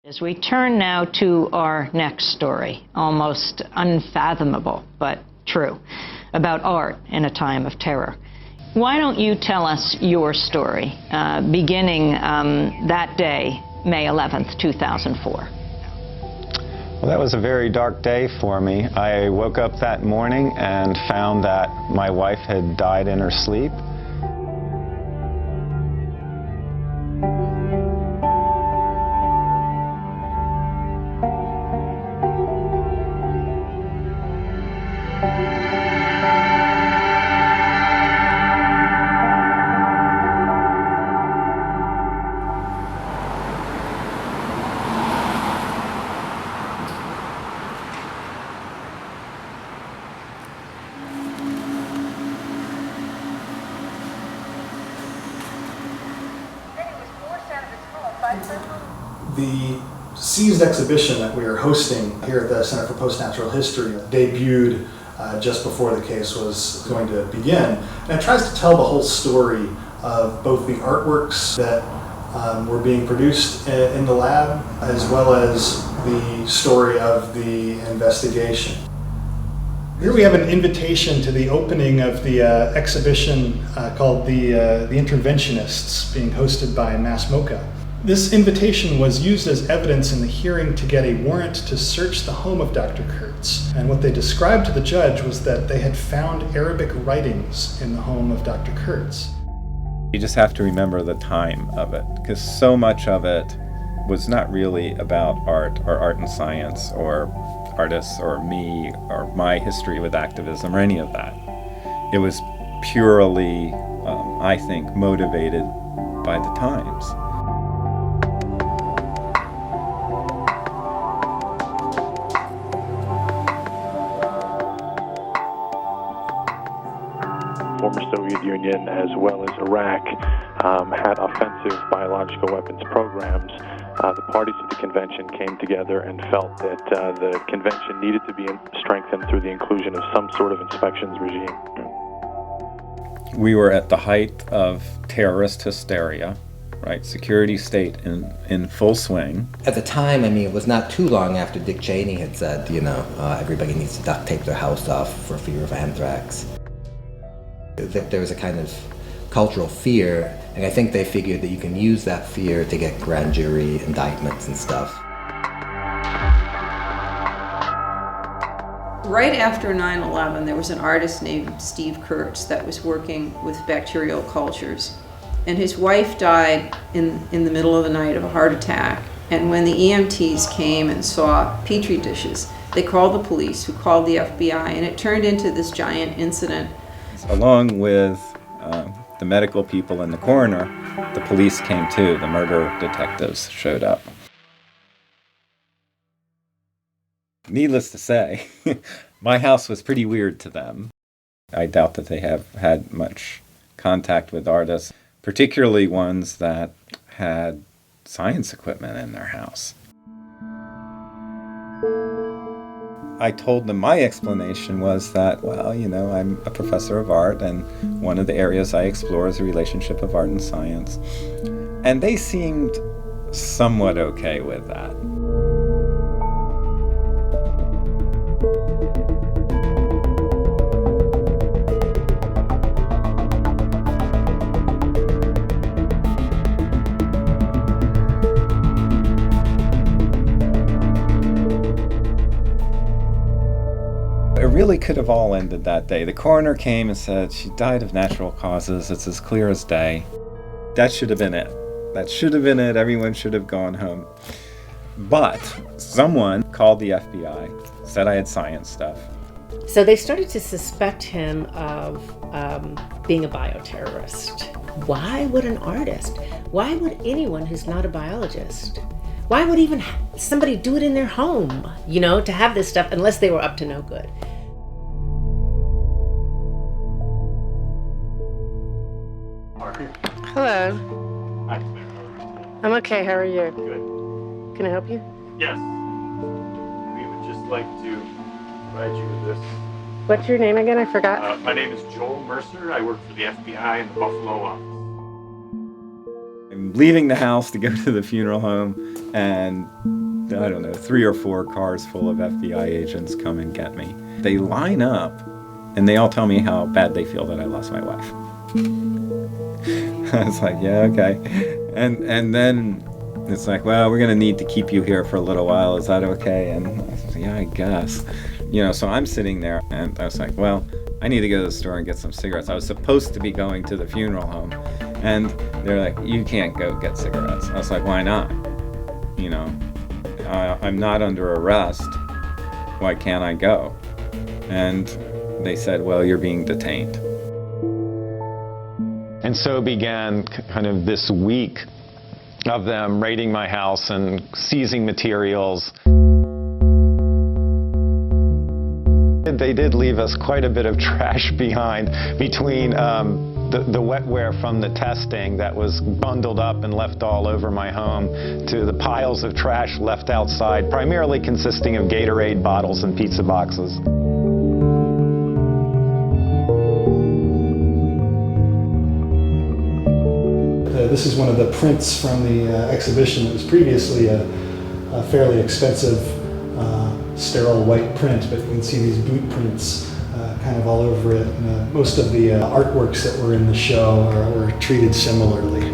As we turn now to our next story, almost unfathomable, but true, about art in a time of terror. Why don't you tell us your story, beginning that day, May 11th, 2004? Well, that was a very dark day for me. I woke up that morning and found that my wife had died in her sleep. The seized exhibition that we are hosting here at the Center for Post-Natural History debuted just before the case was going to begin. And it tries to tell the whole story of both the artworks that were being produced in the lab, as well as the story of the investigation. Here we have an invitation to the opening of the exhibition called the Interventionists, being hosted by MassMocha. This invitation was used as evidence in the hearing to get a warrant to search the home of Dr. Kurtz. And what they described to the judge was that they had found Arabic writings in the home of Dr. Kurtz. You just have to remember the time of it, because so much of it was not really about art or art and science or artists or me or my history with activism or any of that. It was purely, I think, motivated by the times. Former Soviet Union as well as Iraq had offensive biological weapons programs. The parties to the convention came together and felt that the convention needed to be strengthened through the inclusion of some sort of inspections regime. We were at the height of terrorist hysteria, right? Security state in full swing. At the time, I mean, it was not too long after Dick Cheney had said, everybody needs to duct tape their house off for fear of anthrax. That there was a kind of cultural fear, and I think they figured that you can use that fear to get grand jury indictments and stuff. Right after 9/11, there was an artist named Steve Kurtz that was working with bacterial cultures, and his wife died in the middle of the night of a heart attack. And when the EMTs came and saw petri dishes, they called the police, who called the FBI, and it turned into this giant incident. Along with the medical people and the coroner, the police came too. The murder detectives showed up. Needless to say, my house was pretty weird to them. I doubt that they have had much contact with artists, particularly ones that had science equipment in their house. I told them my explanation was that, well, I'm a professor of art, and one of the areas I explore is the relationship of art and science. And they seemed somewhat okay with that. It really could have all ended that day. The coroner came and said she died of natural causes. It's as clear as day. That should have been it. That should have been it. Everyone should have gone home. But someone called the FBI, said I had science stuff. So they started to suspect him of being a bioterrorist. Why would an artist? Why would anyone who's not a biologist? Why would even somebody do it in their home, to have this stuff, unless they were up to no good? Hello. Hi, Claire. How are you? I'm okay. How are you? Good. Can I help you? Yes. We would just like to provide you with this. What's your name again? I forgot. My name is Joel Mercer. I work for the FBI in the Buffalo office. I'm I'm leaving the house to go to the funeral home, and I don't know, 3 or 4 cars full of FBI agents come and get me. They line up, and they all tell me how bad they feel that I lost my wife. I was like, yeah, okay. And then it's like, well, we're going to need to keep you here for a little while. Is that okay? And I was like, yeah, I guess. So I'm sitting there, and I was like, well, I need to go to the store and get some cigarettes. I was supposed to be going to the funeral home. And they're like, you can't go get cigarettes. I was like, why not? I'm not under arrest. Why can't I go? And they said, well, you're being detained. And so began kind of this week of them raiding my house and seizing materials. They did leave us quite a bit of trash behind between the wetware from the testing that was bundled up and left all over my home to the piles of trash left outside, primarily consisting of Gatorade bottles and pizza boxes. This is one of the prints from the exhibition. It was previously a fairly expensive sterile white print, but you can see these boot prints kind of all over it. And, most of the artworks that were in the show were treated similarly.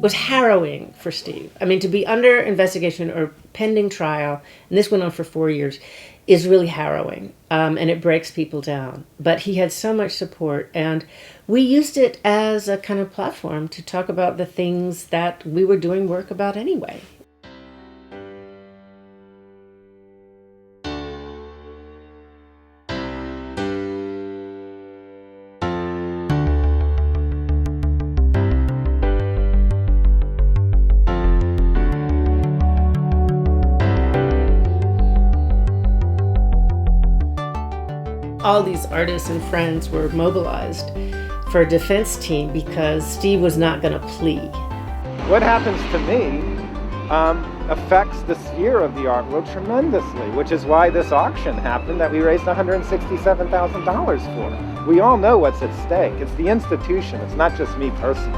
Was harrowing for Steve. I mean, to be under investigation or pending trial, and this went on for 4 years, is really harrowing, and it breaks people down. But he had so much support, and we used it as a kind of platform to talk about the things that we were doing work about anyway. All these artists and friends were mobilized for a defense team because Steve was not going to plea. What happens to me affects the sphere of the art world tremendously, which is why this auction happened that we raised $167,000 for. We all know what's at stake. It's the institution. It's not just me personally.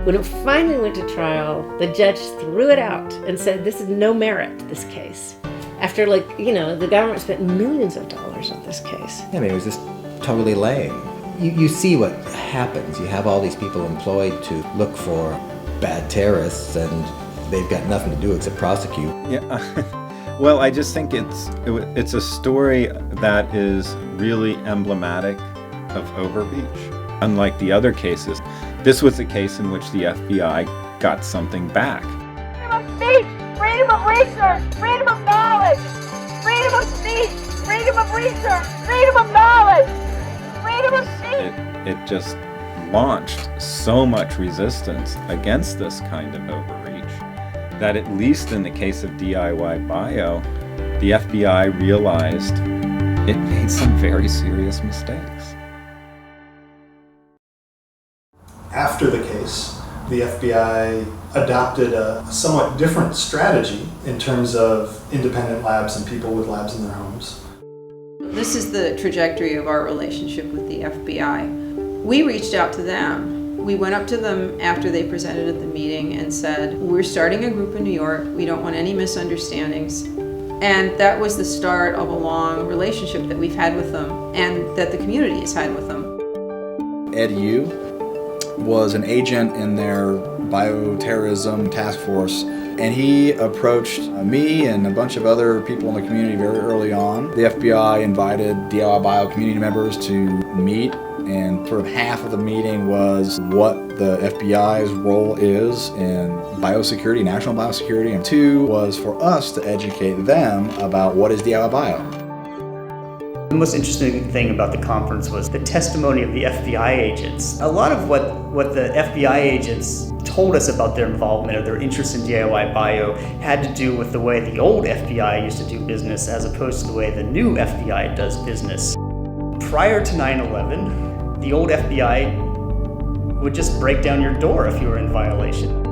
When it finally went to trial, the judge threw it out and said, this is no merit, this case. After, the government spent millions of dollars on this case. I mean, it was just totally lame. You see what happens. You have all these people employed to look for bad terrorists, and they've got nothing to do except prosecute. Yeah. Well, I just think it's a story that is really emblematic of overreach. Unlike the other cases, this was a case in which the FBI got something back. Freedom of speech, freedom of research, freedom of knowledge, freedom of speech, freedom of research, freedom of knowledge, freedom of speech. It just launched so much resistance against this kind of overreach that, at least in the case of DIYBio, the FBI realized it made some very serious mistakes. After the case, the FBI adopted a somewhat different strategy in terms of independent labs and people with labs in their homes. This is the trajectory of our relationship with the FBI. We reached out to them. We went up to them after they presented at the meeting and said, we're starting a group in New York. We don't want any misunderstandings. And that was the start of a long relationship that we've had with them and that the community has had with them. Ed Yu was an agent in their bioterrorism task force, and he approached me and a bunch of other people in the community very early on. The FBI invited DIYBio community members to meet, and sort of half of the meeting was what the FBI's role is in biosecurity, national biosecurity, and 2 was for us to educate them about what is DIYBio. The most interesting thing about the conference was the testimony of the FBI agents. A lot of what the FBI agents told us about their involvement or their interest in DIYBio had to do with the way the old FBI used to do business as opposed to the way the new FBI does business. Prior to 9/11, the old FBI would just break down your door if you were in violation.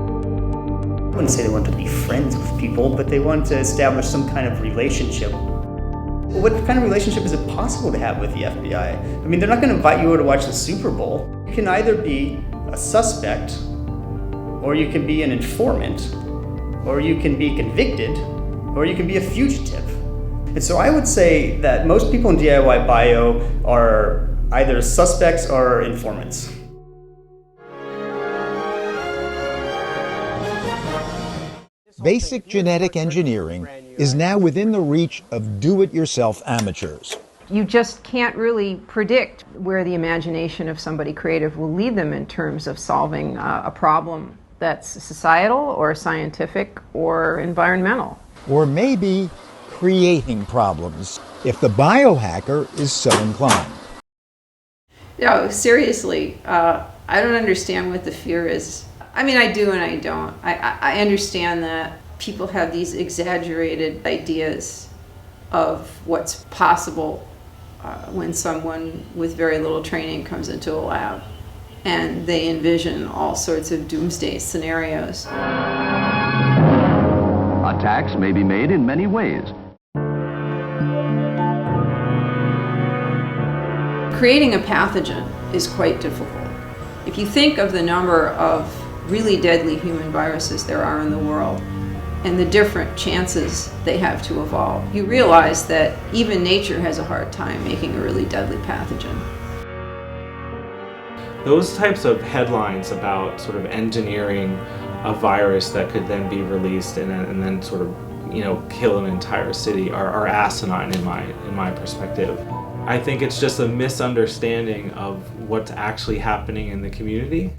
I wouldn't say they wanted to be friends with people, but they wanted to establish some kind of relationship. Well, what kind of relationship is it possible to have with the FBI? I mean, they're not going to invite you over to watch the Super Bowl. You can either be a suspect, or you can be an informant, or you can be convicted, or you can be a fugitive. And so I would say that most people in DIYBio are either suspects or informants. Basic genetic engineering is now within the reach of do-it-yourself amateurs. You just can't really predict where the imagination of somebody creative will lead them in terms of solving a problem that's societal or scientific or environmental. Or maybe creating problems, if the biohacker is so inclined. No, seriously, I don't understand what the fear is. I mean, I do and I don't. I understand that people have these exaggerated ideas of what's possible when someone with very little training comes into a lab, and they envision all sorts of doomsday scenarios. Attacks may be made in many ways. Creating a pathogen is quite difficult. If you think of the number of really deadly human viruses there are in the world and the different chances they have to evolve, you realize that even nature has a hard time making a really deadly pathogen. Those types of headlines about sort of engineering a virus that could then be released and then sort of, you know, kill an entire city are asinine in my perspective. I think it's just a misunderstanding of what's actually happening in the community.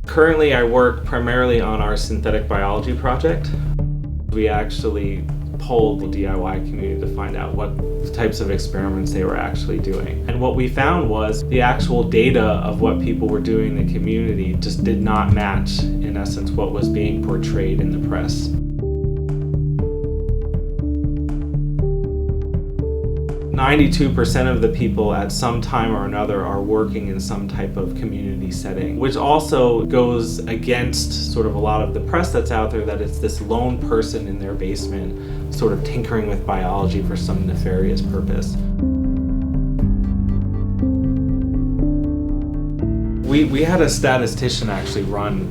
Currently, I work primarily on our synthetic biology project. We actually polled the DIY community to find out what types of experiments they were actually doing. And what we found was the actual data of what people were doing in the community just did not match, in essence, what was being portrayed in the press. 92% of the people at some time or another are working in some type of community setting, which also goes against sort of a lot of the press that's out there, that it's this lone person in their basement sort of tinkering with biology for some nefarious purpose. We had a statistician actually run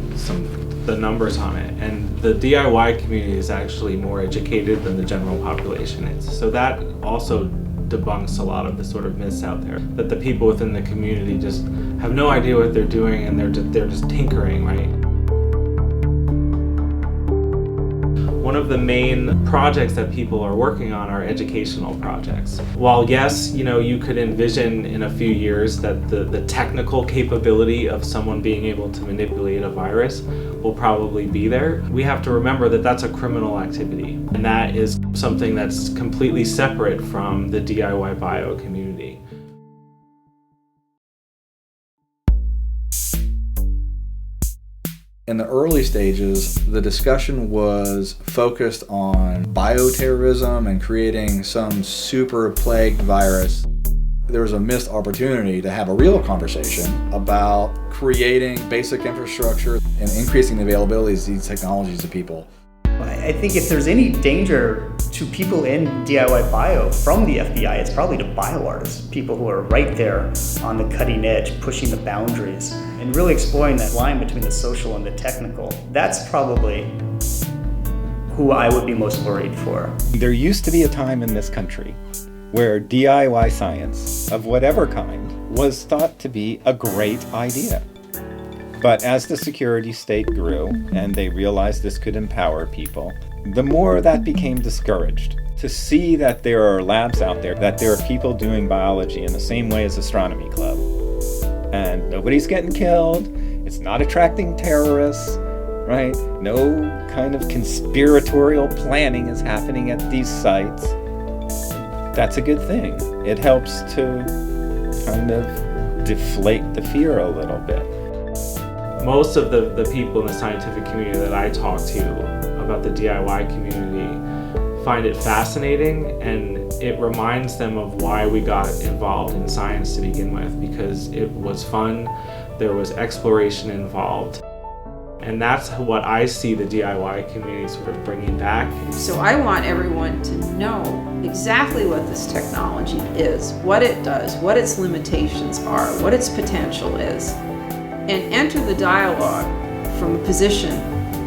the numbers on it, and the DIY community is actually more educated than the general population is. So that also debunks a lot of the sort of myths out there, that the people within the community just have no idea what they're doing and they're just tinkering, right? One of the main projects that people are working on are educational projects. While yes, you know, you could envision in a few years that the technical capability of someone being able to manipulate a virus will probably be there, we have to remember that that's a criminal activity, and that is something that's completely separate from the DIYBio community. In the early stages, the discussion was focused on bioterrorism and creating some super plague virus. There was a missed opportunity to have a real conversation about creating basic infrastructure and increasing the availability of these technologies to people. I think if there's any danger to people in DIYBio from the FBI, it's probably to bioartists, people who are right there on the cutting edge, pushing the boundaries, and really exploring that line between the social and the technical. That's probably who I would be most worried for. There used to be a time in this country where DIY science, of whatever kind, was thought to be a great idea. But as the security state grew and they realized this could empower people, the more that became discouraged. To see that there are labs out there, that there are people doing biology in the same way as Astronomy Club, and nobody's getting killed, it's not attracting terrorists, right? No kind of conspiratorial planning is happening at these sites. That's a good thing. It helps to kind of deflate the fear a little bit. Most of the people in the scientific community that I talk to about the DIY community find it fascinating, and it reminds them of why we got involved in science to begin with, because it was fun, there was exploration involved, And that's what I see the DIY community sort of bringing back. So I want everyone to know exactly what this technology is, what it does, what its limitations are, what its potential is, and enter the dialogue from a position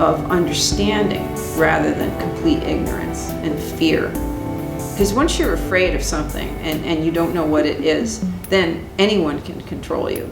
of understanding rather than complete ignorance and fear. Because once you're afraid of something and you don't know what it is, then anyone can control you.